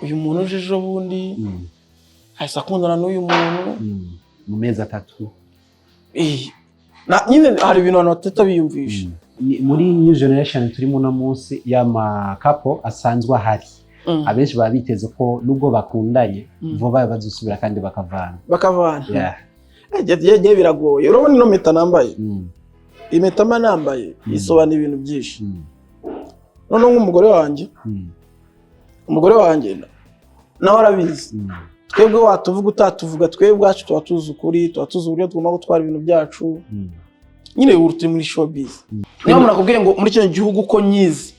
uyu muntu uje ejo bundi ahise akundana n'uyu muntu mu mezi 3 nyine hari ibintu abantu batata biyumvisha muri new generation turimo na munsi y'ama couple asanzwe ahari abenshi baba biteze ko nubwo bakundanye vuba bazusubira kandi bakavana yagiye biragoye urabona ino meta nambaye impeta nambaye isobanura ibintu byinshi none nk'umugore wanjye nawe arabizi twebwe watuvuga utatuvuga twebwe bwacu tuba tuzi ukuri tuba tuzi uburyo tugomba gutwara ibintu byacu nyine turi muri showbiz niyo umuntu akubwiye ngo muri kino gihugu ko nyizi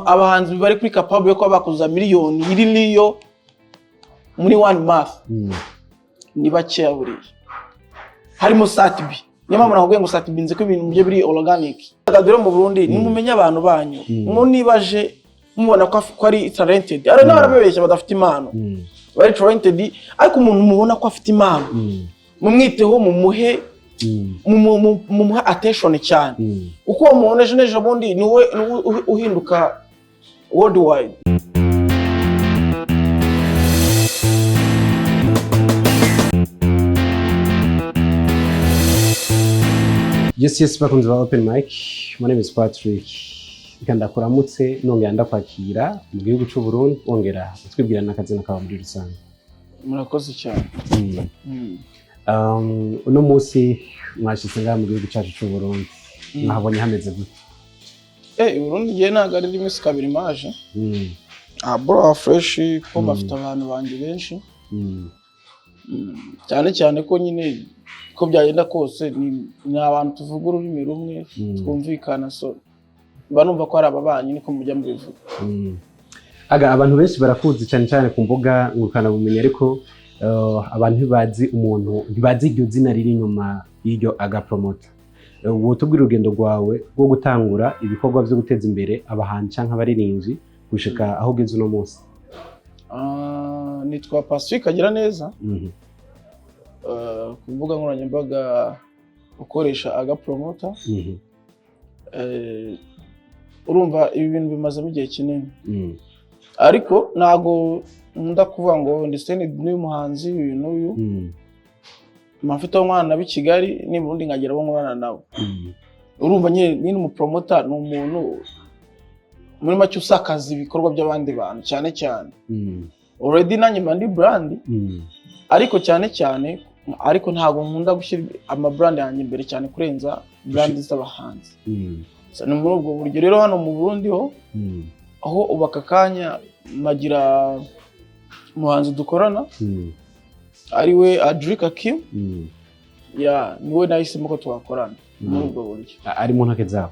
abahanzi bari kuri capable yo kuba bakuza miliyoni iri niyo muri 1 month ni bakeya buriya harimo Satibi niyo mpamvu nakubwiye ngo Satibi nzi ko ibintu bye biri organic akadure mu Burundi nimumenye abantu banyu mu nibaje mubona ko ari talented ari n'ababeshya badafite impano bari talented ariko umuntu mubona ko afite impano mumwiteho mumuhe attention cyane uko umuntu ejo bundi niwe uhinduka worldwide. Yes, bakunze ba Open Mic. My name is Patrick. Ikanda kuramutse nongera ndakwakira mu gihugu cy'u Burundi ongera twibwira nakazina kawe muri rusange. Murakoze cyane. Uno munsi mwashitse ngaha mu gihugu cyacu cy'u Burundi. Nahabonye hameze gute? Burundi je nagari rimisi kabiri maje. Bro fresh ko bafite abantu banje benshi. Cyane ko nyine ko byagenda kose ni abantu tuvuga ururimi rumwe twumvikana so banumva ko ari ababanyi niko mujya mu bivuga. Abantu benshi barakuzi cyane ku mbuga ngurukana bumenyi ariko abantu ntibazi umuntu ntibazi iryo zina riri inyuma y'iryo promoter. Wotubwira urugendo rwawe rwo gutangura ibikorwa byo guteza imbere abahanzi canke abaririmbyi gushika aho ugeze uno munsi. Nitwa Pacifique agira neza. Ku mbuga nkoranyambaga ukoresha promoter. Urumva ibi bintu bimaze igihe kinini. Ariko nago nkunda kuvuga ngo ndisene n'uyu muhanzi uyu n'uyu. Mafite umwana b'i Kigali ni Burundi ngagira bo ngorana nawe. Urumva nyine mu promoter ni umuntu muri make usakaza ibikorwa by'abandi bantu cyane. Already nanye mandi brand. Ariko cyane ariko ntago nkunda gushyira ama brand yanjye imbere cyane kurenza brand z'abahanzi. Ni muri ubwo buryo rero hano mu Burundi aho ubaka kanya magira umuhanzi dukorana ari we Adric Akim niwe nahisemo ko twakorana muri ubwo buryo. Ari mu ntoke zawe?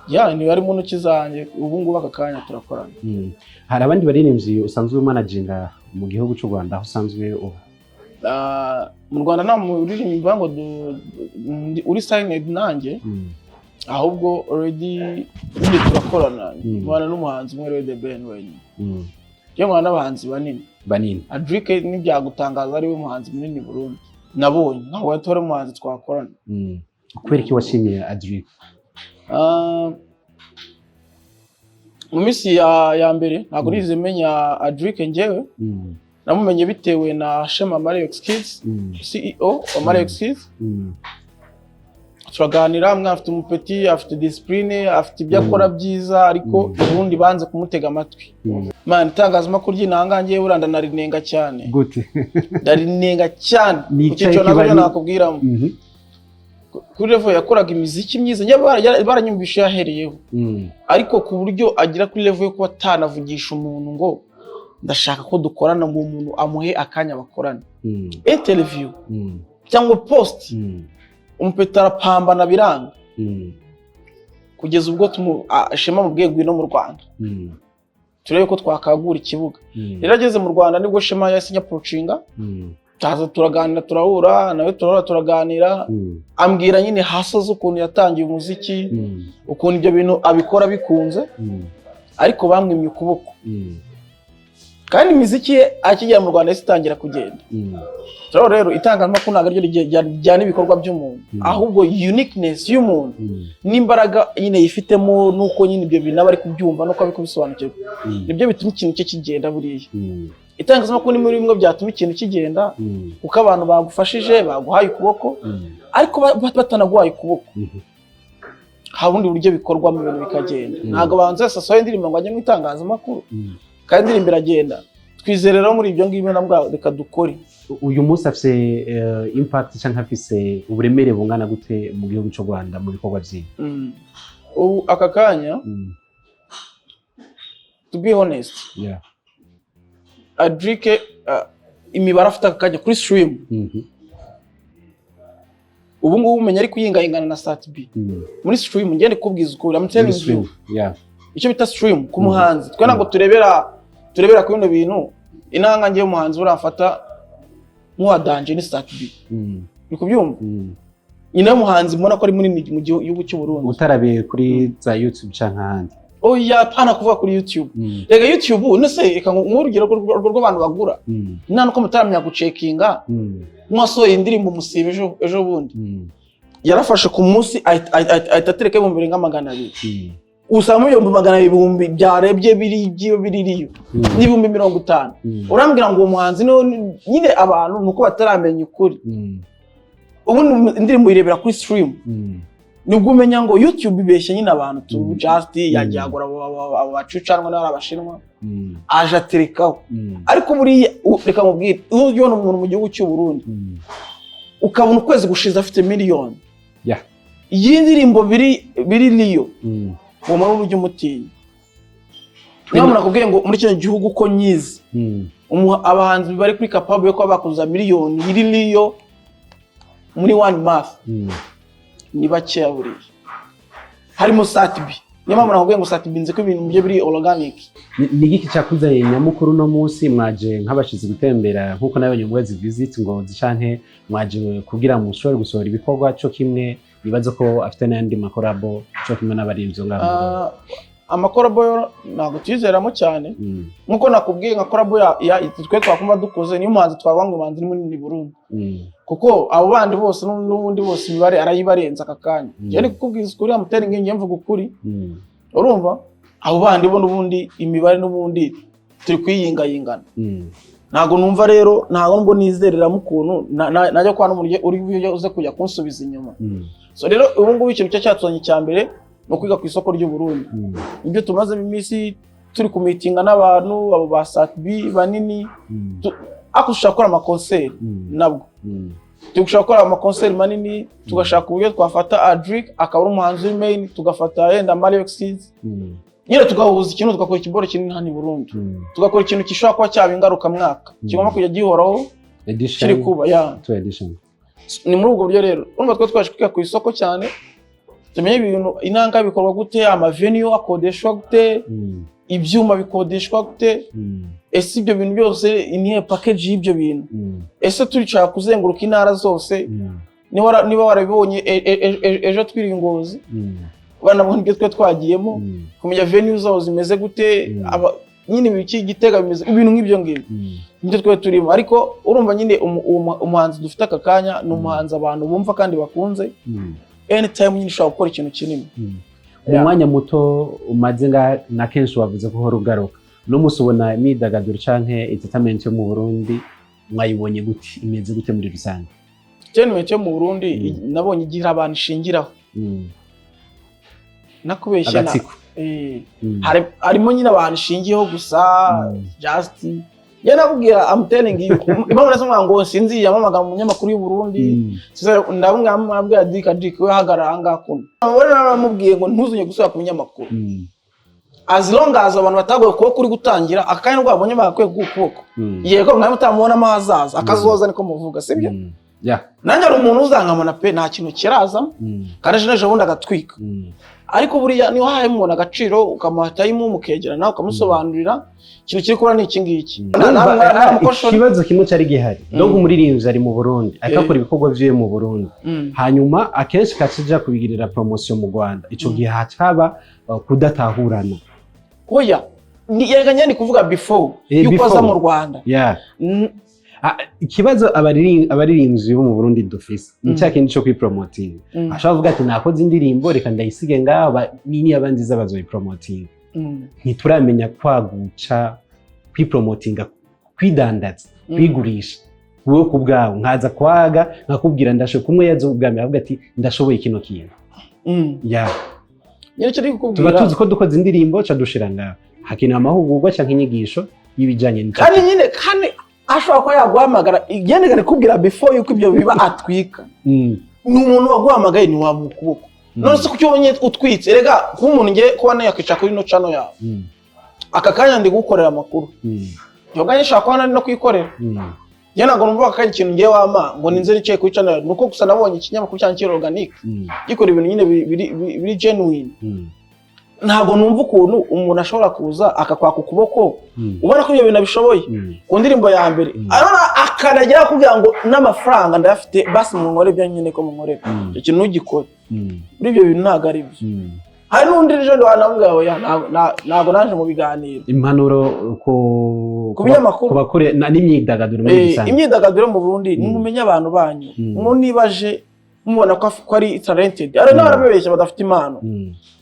Ni ari mu ntoki zanjye ubu ngubu aka kanya turakorana. Hari abandi baririmbyi usanzwe managinga mu gihugu cy'u Rwanda aho usanzwe mu Rwanda nta muririmbyi ngo uri signed nanjye ahubwo already ndi turakorana mwana n'umuhanzi umwe The Ben wenyine. Yo mwana n'abahanzi banini. Adric n'ibyagutangaza ari we muhanzi munini Burundi nabonye nkaho yatore umuhanzi twakorana. Kubera iki washimiye Adric? Mu minsi ya mbere ntabwo nize menya Adric njyewe namumenye bitewe na Shema Mariox Kids CEO wa Mariox Kids. Turaganira mwe afite umupeti afite discipline afite ibyo akora byiza ariko ubundi banze kumutega amatwi. Man itangazamakuru ry'intangangiye buranda narinenga cyane. Gute? Ndarinenga cyane kucyo nazo nakubwiramo. Kuri level yakoraga imiziki myiza baranyumvisha yahereyeho. Ariko ku buryo agira kuri level yo kuba atanavugisha umuntu ngo ndashaka ko dukorana ngo umuntu amuhe akanya bakorana. Interview cyangwa post umpeta arapambana biranga. Kugeza ubwo Shema mubwiye ngwino mu Rwanda. Turebe ko twakagura ikibuga. Rero ageze mu Rwanda nibwo Shema yasinya approachinga. Taza turaganira turahura nawe turaganira ambwira nyine hasoze ukuntu yatangiye umuziki ukuntu ibyo bintu abikora bikunze ariko bamwimye ukuboko. kandi imiziki ye akigera mu Rwanda itangira kugenda. Rero itangazamakuru ntabwo aryo ryajyana ibikorwa by'umuntu, ahubwo uniqueness y'umuntu n'imbaraga nyine yifitemo nuko nyine ibyo bintu bari kubyumva nuko abikubisobanukirwa, nibyo bituma ikintu cye kigenda buriya. Itangazamakuru ni muri bimwe byatuma ikintu kigenda, kuko abantu bagufashije baguhaye ukuboko, ariko batanaguhaye ukuboko hari ubundi buryo bikorwa mu bintu bikagenda. Ntabwo abantu bose basohoye indirimbo ngo ajye mu itangazamakuru kandi indirimbo iragenda. Twizere rero muri ibyo ngibyo nabwo reka dukore. Uyu munsi afise impact cyangwa afise uburemere bungana gute mu gihugu cy'u Rwanda mu bikorwa bye? Aka kanya to be honest, Adrike imibare afite aka kanya kuri stream ubu ngubu umenya ari kuyingayingana na Sat-B muri stream. Ngende kubwiza ukuri amutelling icyo bita stream ku muhanzi. Twe ntabwo turebera ku bino bintu. Inanga ngiye umuhanzi urafata nk'uwa Danje ni Sat-B, ni kubyumva. Nyina y'umuhanzi mbona ko ari munini mu gihugu cy'u Burundi, utarabiye kuri za YouTube cyangwa ahandi. Oya, pana kuvuga kuri YouTube. Rega YouTube nese reka nk'urugero rw'abantu bagura nta nuko mutaramenya gucekinga. Mwasohoye indirimbo Musibe ejo bundi yarafashe ku munsi ahita atereka 2,200. Usanga mu 200,000 byarebye biririyo n'ibihumbi 50. Urambwira ngo uwo muhanzi nyine abantu nuko bataramenya ukuri. Ubu indirimbo irebera kuri stream, nubwo umenya ngo YouTube ibeshye nyine abantu tu just yajyagura abacucanwa n'abashinwa aje aterekaho. Ariko buri reka mubwire uyo umuntu mu gihugu cy'u Burundi ukabona ukwezi gushiza afite miliyoni iyi ndirimbo biririyo uwo muntu urujya umutinya. Niyo nakubwiye ngo muri kino gihugu ko nyizi abahanzi bari kuri capable yo kuba bakuza miliyoni biririyo muri 1 month ni bakeya buriya, harimo Sat-B. Niyo mpamvu nakubwiye ngo Sat-B nzi ko ibintu bye biri organic. Ni giki cyakuzaye nyamukuru no munsi mwaje nk'abashizi gutembera nkuko nabonye umwezi visit ngo zicante mwaje kugira mu shore gusohora ibikorwa cyo kimwe bibazo ko afite n'andi makorabo cyo kimwe n'abarinzi ngabo. Amakorabo ntabwo tuyizeramo cyane nkuko nakubwiye nka korabo ya twe twakumva dukoze niyo muhanzi twabanga ubanzi ni munini Burundi, kuko abo bandi bose n'ubundi bose imibare arayibarenza aka kanya. Yari kukubwiza ukuri amutera ngiye mvuga ukuri, urumva abo bandi bo n'ubundi imibare n'ubundi turi kwiyingayingana. Ntabwo numva rero ntabwo ngo nizerera mu kuntu najya kwa n'umurye uri uze kujya kunsubiza inyuma. So rero ubu ngubu ikintu cyatuzanye cyambere no kwiga ku isoko ry'u Burundi. Ibyo tumaze imisi turi ku meetinga n'abantu abo ba Sat-B banini akushaka gukora ama concert nabwo. Tugushaka gukora ama concert manini tugashaka uburyo twafata Adric akaba umuhanzi main, tugafata yenda Mario Exis. Nyine tugahuza ikintu tugakora ikiboro kinini hano i Burundi. Tugakora ikintu gishobora kuba cyaba ingaruka mwaka. Kigomba kujya gihoraho kiri kuba to edition. Ni muri ubwo buryo rero urumva twa twaje kwiga ku isoko cyane. Tumenye ibintu inanga bikorwa gute, ama venue akodeshwa gute, ibyuma bikodeshwa gute, ese ibyo bintu byose iniye package y'ibyo bintu. Ese turicara kuzenguruka intara zose, niba warabibonye ejo twiri Ngozi, banabona ibyo twe twagiyemo, kumenya venue zaho zimeze gute, nyine ibiki Gitega bimeze ibintu nk'ibyo ngibyo. Nibyo twe turimo, ariko urumva nyine umuhanzi dufite aka kanya ni umuhanzi abantu bumva kandi bakunze. Anytime nyine ushobora gukora ikintu kinini. Mu mwanya muto umaze na kenshi wavuze ko hora ugaruka no musubona imyidagaduro canke entertainment yo mu Burundi mwayibonye gute, imeze gute muri rusange? Entertainment yo mu Burundi nabonye igira abantu ishingiraho. Nakubeshya na harimo nyine abantu ishingiyeho gusa just yanabwira I'm telling you impamvu nasomwa ngo sinzi yamamaga mu munyamakuru y'u Burundi ndabunga mwabwira Adric we hagarara ngakuno abone naramubwiye ngo ntuzunye gusubira ku munyamakuru as long as abantu batagoye kuba kuri gutangira akanya rwabonye bakwiye gukuboko yego mwaye mutamubona amahazaza akazoza niko muvuga sibyo nanjye ari umuntu uzankamana pe nta kintu kiraza kandi neje bundi agatwika ariko buriya niho haye umuntu agaciro ukamatayimu mukegerana ukamusobanurira ikintu kiri kubona n'iki ngiki. Ikibazo kimwe cyari gihari no umuririmbyi ari mu Burundi akakora ibikorwa bye mu Burundi hanyuma akenshi kakija kubigirira promotion mu Rwanda ico gihe hataba kudatahurana. Oya ni kuvuga before yuko aza mu Rwanda. Ikibazo abaririmbyi bo mu Burundi dufise ni cya kindi cyo kwipromoting. Ashobora kuvuga ati nakoze indirimbo reka ndayisige ngaho nini abanziza bazoyipromoting. Ntituramenya kwaguca kwipromotinga kwidandaza kwigurisha wowe kubwawe nkaza kwaga nkakubwira ndashoboye kumwe yazo ubwami avuga ati ndashoboye kino kintu. Nyine cyo kukubwira tuba tuzi ko dukoze indirimbo ca dushira ngaho hakenewe amahugurwa canke inyigisho y'ibijanye n'icyo kandi ashobora ko yaguhamagara igendegane kubwira before yuko ibyo biba atwika. Ni umuntu waguhamagaye ni wa mu kuboko. None se kucyo ubonye utwitse rega nk'umuntu ngiye kubana yakwica kuri no channel yawe. Aka kanya ndi gukorera amakuru. Yoganye shaka kubana no kwikorera. Njye ntabwo numva akanya ikintu ngiye wama ngo ninze nicaye kuri channel nuko gusa nabonye ikinyamakuru cyane kiri organic. Gikora ibintu nyine biri genuine. Ntabwo numva ukuntu umuntu ashobora kuza akakwaka ukuboko ubona ko ibyo bintu bishoboye ku ndirimbo ya mbere arona akanagira kugira ngo n'amafaranga ndafite basi mu nkore bya nyine ko mu nkore icyo kintu ugikora muri ibyo bintu ntago ari byo. Hari n'undi rero wanambwira oya ntago naje mu biganiro impanuro ku binyamakuru bakore n'imyidagaduro muri gisanzwe. Imyidagaduro mu Burundi ni mumenye abantu banyu umuntu nibaje mubona ko ari talented ari n'abarabeshya badafite impano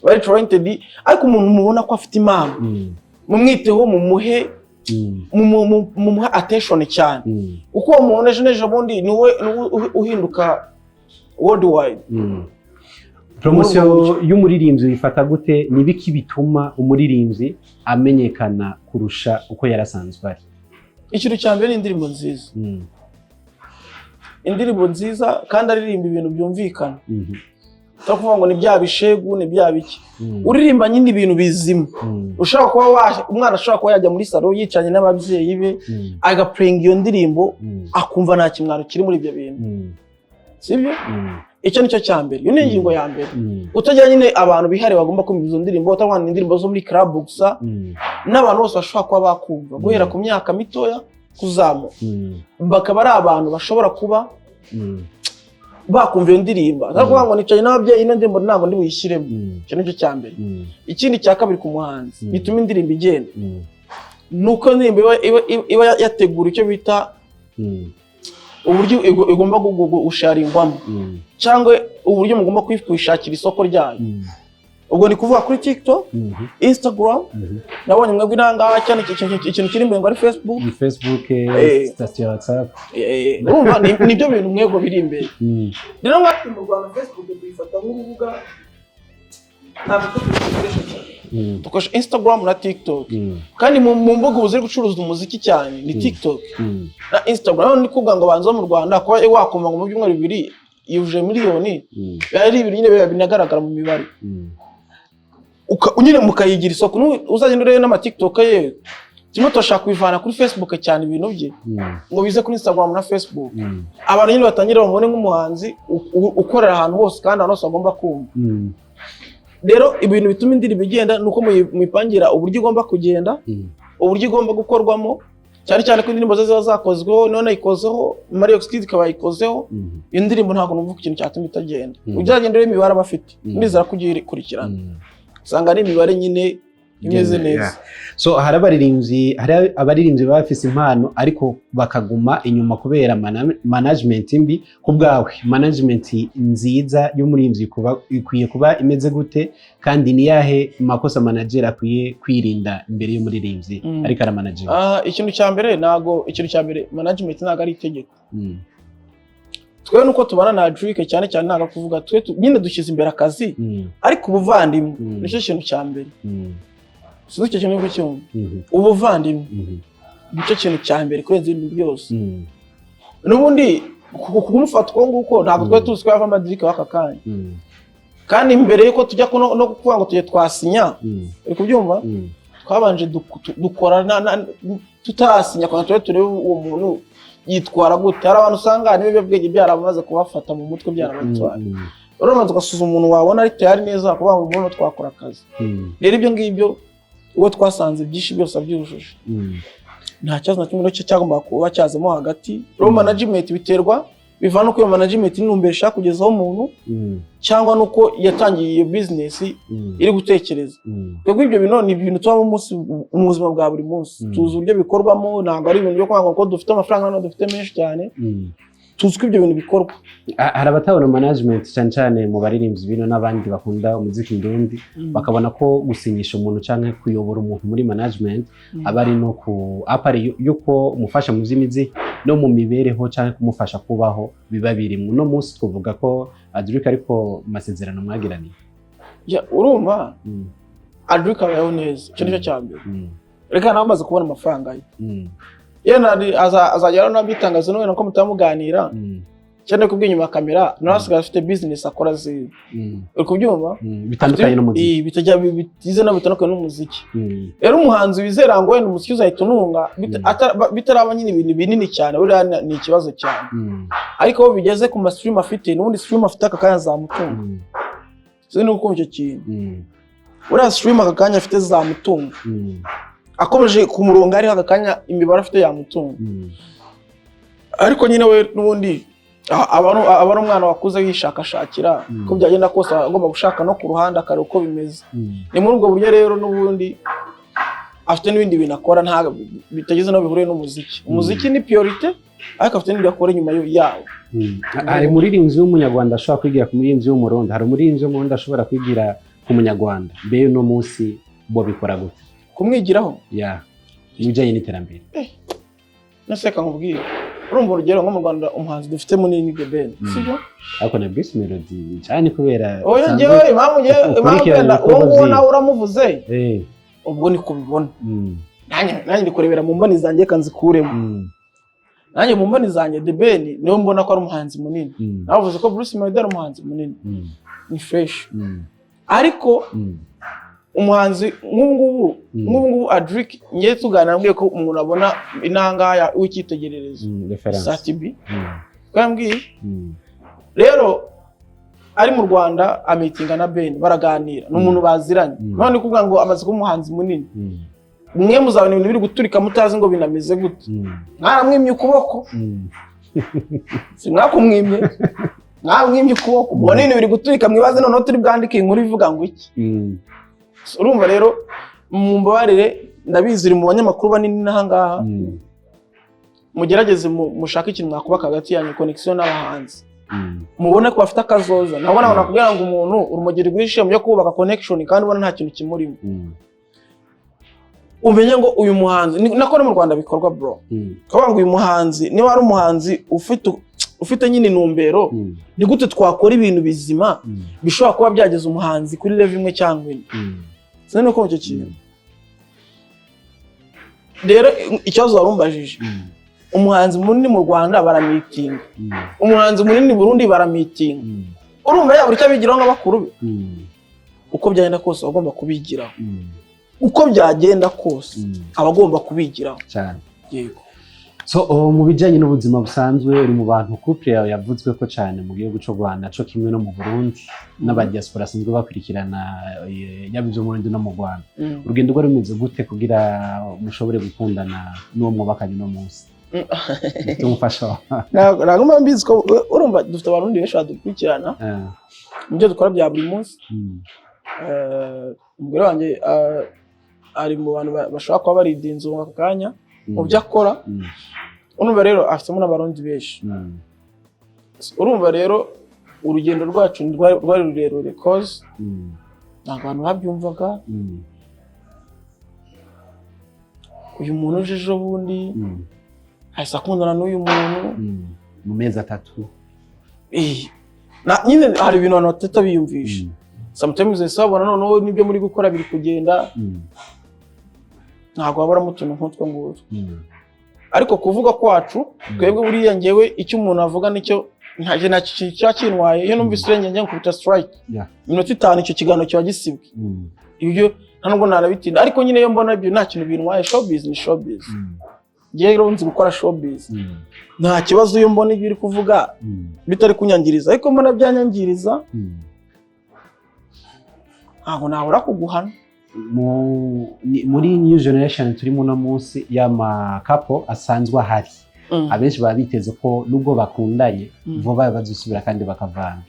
bari talented ariko umuntu mubona ko afite impano mumwiteho mumuhe mumuha attention cyane uko umuntu ejo bundi niwe uhinduka worldwide. Promotion y'umuririmbyi bifata gute nibiki bituma umuririmbyi amenyekana kurusha uko yarasanzwe ari? Ikintu cyambere ni indirimbo nziza. Indirimbo nziza kandi aririmba ibintu byumvikana. Takuvuga ngo ni bya bishegu ni bya biki. Uririmba nyine ibintu bizima. Ushaka kuba umwana ashaka kuba yajya muri salo yicanye n'ababyeyi be agaprenga iyo ndirimbo akumva nta kimwaro kiri muri ibyo bintu. Sibyo? Icyo nicyo cyambere. Iyo ni ingingo ya mbere. Utagira nyine abantu bihari bagomba kumva izo ndirimbo utangwana indirimbo zo muri club gusa n'abantu bose bashaka kuba bakumva guhera ku myaka mitoya kuzamo. Bakaba ari abantu bashobora kuba bakumva iyo ndirimbo. Ntakuvuga ngo nicaye n'ababyeyi ino ndirimbo ntabwo ndi buyishyiremo. Icyo nicyo cyambere. Ikindi cya kabiri ku muhanzi bituma indirimbo igenda. Nuko indirimbo iba yategura icyo bita uburyo igomba gusharingwamo cyangwa uburyo mugomba kwishakira isoko ryayo. Ubwo ni kuvuga kuri TikTok, Instagram, nabonye mwebwe nanga cyane ikintu kiri imbere ngo ari Facebook, station WhatsApp. Urumva nibyo bintu mwego biri imbere. Rero mwati mu Rwanda Facebook tuyifata nk'urubuga ntabwo dukoresha cyane. Dukoresha Instagram na TikTok. Kandi mu mbuga uziri gucuruza umuziki cyane ni TikTok na Instagram. Ni kuvuga ngo banza mu Rwanda ko wakomba ngo mu byumweru bibiri yuje miliyoni yari ibiri nyine binagaragara mu mibare. Unyine mukayigira isoko uzagenda urebe n'ama TikTok ye kimwe toshaka kwivana kuri Facebook cyane ibintu bye ngo bize kuri Instagram na Facebook. Abantu nyine batangira bamubone nk'umuhanzi ukorera ahantu hose kandi ahantu hose agomba kumva. Rero ibintu bituma indirimbo igenda nuko muyipangira uburyo igomba kugenda uburyo igomba gukorwamo cyane cyane ko indirimbo ziba zakozweho none ikozeho Mario Skid ikaba ikozeho indirimbo ntabwo numva ikintu cyatuma itagenda. Ujyagenda rero imibare abafite ndizera kugira kurikirana usanga ari imibare nyine imeze neza. So hari abaririmbyi bafise impano ariko bakaguma inyuma kubera management mbi. Kubwawe management nziza y'umuririmbyi ikwiye kuba imeze gute kandi ni yahe makosa manager akwiye kwirinda imbere y'umuririmbyi ariko ara manager? Ikintu cya mbere management ntago ari itegeko. Twe nuko tubana na Drake cyane cyane ntago kuvuga twe nyine dushyize imbere akazi ariko ubuvandimwe nicyo kintu cya mbere. Sinzi icyo kintu cyumva ubuvandimwe nicyo kintu cya mbere kurenza ibintu byose. N'ubundi kumufata uko nguko ntabwo twe tuzi ko yava Madrika waka kanya kandi mbere yuko tujya no kuvuga ngo tujye twasinya uri kubyumva twabanje dukora tutasinya kwa twe turebe uwo muntu yitwara gute. Hari abantu usanga nibe bwenge byaramaze kubafata mu mutwe byarabatwara. Uramaze ugasuzuma umuntu wabona ari tayari neza kuba ngo umuntu twakora akazi. Rero ibyo ngibyo uwo twasanze byinshi byose abyujuje nta cyazo na kimwe cyo cyagomba kuba cyazemo hagati. Rero management biterwa bivana uko iyo management n'umbere ishaka kugezaho umuntu cyangwa nuko yatangiye iyo business iri gutekereza. Twebwe ibyo bintu ni ibintu tuba mu buzima bwa buri munsi, tuzi uburyo bikorwamo, ntabwo ari ibintu byo kwanga ko dufite amafaranga none dufite menshi cyane, tuzi ko ibyo bintu bikorwa. Hari abatabona management cyane mu baririmbyi bino n'abandi bakunda umuziki ndundi bakabona ko gusinyisha umuntu cyangwa kuyobora umuntu muri management abari no ku apari yuko umufasha mu by'imiziki no mu mibereho cyangwa kumufasha kubaho biba biri mu no munsi twavuga ko Adric ariko masezerano mwagiraniye. Urumva Adric abayeho neza, cyo nicyo cyambere. Reka namaze kubona amafaranga ye. Yena azajya no bitangaza no ko mutamuganira. Cyane kubwo inyuma kamera narasigaye afite business akora ze. Uri kubyumva? Bitandukanye n'umuziki. Bitajya bitize no bitandukanye n'umuziki. Rero umuhanzi wizera ngo wenda umuziki uzahita ununga bitaraba nyine ibintu binini cyane, uri ni ikibazo cyane. Ariko bo bigeze ku stream afite n'ubundi stream afite akakanya zamutunga. Sino uko icyo kintu. Uri stream akakanya afite zamutunga. Akomeje ku murongo ari akakanya imibare afite yamutunga. Ariko nyine we n'ubundi abari umwana wakuze yishakashakira ko byagenda kose agomba gushaka no ku ruhande akari uko bimeze. Ni muri ubwo buryo rero n'ubundi afite n'ibindi bintu akora nta bitageze no bihuriye n'umuziki. Umuziki ni priority ariko afite n'ibindi akora nyuma yawo. Hari muririmbyi w'umunyarwanda ashobora kwigira ku muririmbyi w'umurundi, hari umuririmbyi w'umurundi ashobora kwigira ku munyarwanda. Mbe no munsi bo bikora gute? Kumwigiraho? Ibijyanye n'iterambere. Naseka nkubwira. Urumva urugero nko mu Rwanda umuhanzi dufite munini ni The Ben, sibyo? Ariko na Bruce Melody cyane kubera oya njyewe impamvu wenda uwo nawe uramuvuze ubwo ni kubibona. Nanjye ndikurebera mu mboni zanjye kanzikuremo. Nanjye mu mboni zanjye The Ben niwe mbona ko ari umuhanzi munini. Navuze ko Bruce Melody ari umuhanzi munini. Ni fresh. Ariko umuhanzi nk'ubu Adric ngiye tuganira ko umuntu abona inanga w'icyitegererezo Satibi kwambwiye rero ari mu Rwanda amitinga na Ben baraganira n'umuntu baziranye none kuvuga ngo amaze kuba umuhanzi munini mwe muzabona ibintu biri guturika mutazi ngo binameze gute mwaramwimye ukuboko simwakumwimye mwamwimye ukuboko mbona ibintu biri guturika mwibaze none turi bwandike inkuru ivuga ngo iki. Urumva rero mu mbabarire ndabizi uri mu banyamakuru banini nahangaha mugerageze mushaka ikintu mwakubaka hagati yanyu connection n'abahanzi mubone ko bafite akazoza nabona nakubwira ngo umuntu urumugeri gwishye mu kubaka connection kandi ubona nta kintu kimurimo umenye ngo uyu muhanzi nakora mu Rwanda bikorwa bro kuvuga ngo uyu muhanzi niba ari umuhanzi ufite nyine numbero ni gute twakora ibintu bizima bishobora kuba byageza umuhanzi kuri level imwe cyangwa ine. Sino ko cyo kintu rero icyazo warumbajije umuhanzi munini mu Rwanda baramitinga umuhanzi munini Burundi baramitinga urumva yaburi cyabigiraho nk'abakuru be uko byagenda kose agomba kubigiraho uko byagenda kose abagomba kubigiraho cyane. Yego. So mu bijyanye n'ubuzima busanzwe uri mu bantu couple yawe yavuzwe ko cyane mu gihugu cy'u Rwanda cyo kimwe no mu Burundi n'abadiaspora asanzwe bakurikirana yabizo mu Burundi no mu Rwanda. Urugendo rwo rumeze gute kugira mushobore gukundana n'uwo mwubakanye no munsi? Tumufasha. Nagomba mbizi ko urumva dufite abarundi benshi badukurikirana. Mu byo dukora bya buri munsi. Umugore wanjye ari mu bantu bashaka kuba baridinze uwo kanya mu byo akora. Urumva rero afitemo n'abarundi benshi. Urumva rero urugendo rwacu rwari rurerure cause abantu babyumvaga. Uyu muntu ujeje bundi ahise akundana n'uyu muntu mu mezi 3. Nyine hari ibintu abantu batata biyumvisha. Sometimes sabona noneho nibyo muri gukora biri kugenda ntabwo wabara mutuntu nk'utwo ngutwo. Ariko kuvuga kwacu twebwe buriya ngewe icyo umuntu avuga nicyo nta kinwaye iyo numvise irenge njye nkubita strike minota 5 icyo kiganiro kiba gisibwe. Ibyo nta nubwo narabitinda ariko nyine iyo mbona ibyo nta kintu binwaye showbiz ni showbiz. Ngiye rero nzi gukora showbiz nta kibazo iyo mbona ibyo uri kuvuga bitari kunyangiriza ariko mbona byanyangiriza ntabwo nabura kuguhana. Muri new generation turimo no munsi y'ama couple asanzwe ahari abenshi baba biteze ko nubwo bakundanye vuba bazusubira kandi bakavana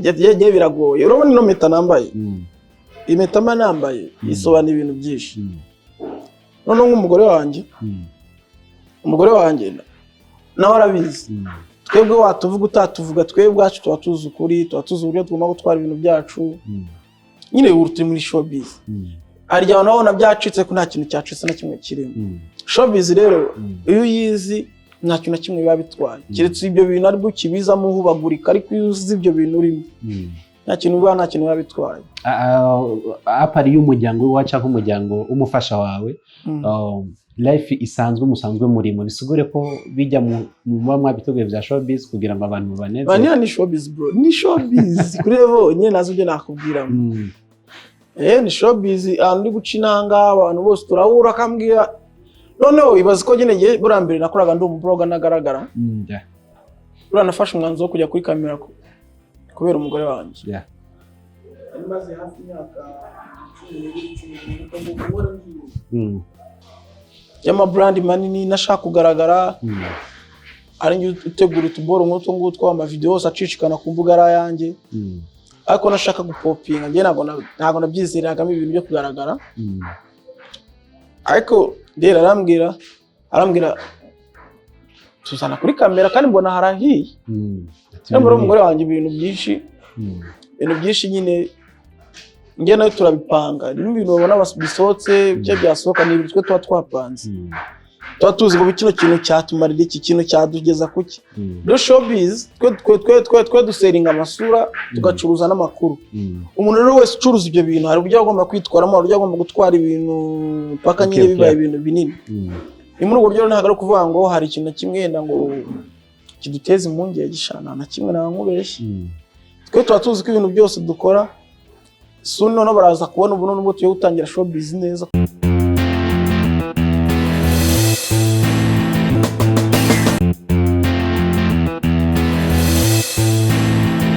yagiye biragoye urabona ino mpeta nambaye impeta mba nambaye isobanura ibintu byinshi noneho nk'umugore wanjye nawe arabizi twebwe watuvuga utatuvuga twebwe ubwacu tuba tuzi ukuri tuba tuzi uburyo tugomba gutwara ibintu byacu nyine ubu turi muri showbiz hari igihe nabona byacitse ko nta kintu cyacitse na kimwe kirimo showbiz rero iyo uyizi nta kintu na kimwe biba bitwaye keretse ibyo bintu aribwo ukibizamo uhubagurika ariko iyo uzi ibyo bintu urimo nta kintu biba bitwaye apari y'umuryango wacu nk'umuryango umufasha wawe life isanzwe musanzwe murimo bisigure ko bijya mu mama biteguye bya showbiz kugira ngo abantu babaneze baniya ni showbiz bro ni showbiz kurebo nyine nazo byo nakubwira ni showbiz andi gucinanga abantu bose turahura kambwira noneho ibaze ko nyine ngiye burambere nakoraga ndi umubloga nagaragara uranafashe umwanzo wo kujya kuri kamera kubera umugore wanjye maze hafi imyaka 10 y'ama brand manini nashaka kugaragara ari ngiye utegura utuboro nk'utwo ngutwo ama videos acicikana ku mbuga ara yanjye ariko nashaka gupopinga ngiye ntago nabyizeragamo ibintu byo kugaragara ariko ndera arambwira tuzana kuri kamera kandi mbona harahiye cyangwa umugore wanjye ibintu byinshi nyine ngiye nayo turabipanga n'ibintu babona bisohotse byo byasohoka n'ibintu twe tuba twapanze tuba tuzi ngo kino kintu cyatumarira iki kintu cyadugeza kuki do showbiz twe duseringa amasura tugacuruza n'amakuru umuntu rero wese ucuruza ibyo bintu hari uburyo agomba kwitwaramo hari uburyo agomba gutwara ibintu paka nyine bibaye ibintu binini ni muri ubwo buryo ntabwo ari kuvuga ngo hari ikintu kimwe yenda ngo kiduteze impungenge gishana na kimwe nankubeshye twe tuba tuzi ko ibintu byose dukora suno no baraza kubona ubuno n'ubwo tuye gutangira showbiz neza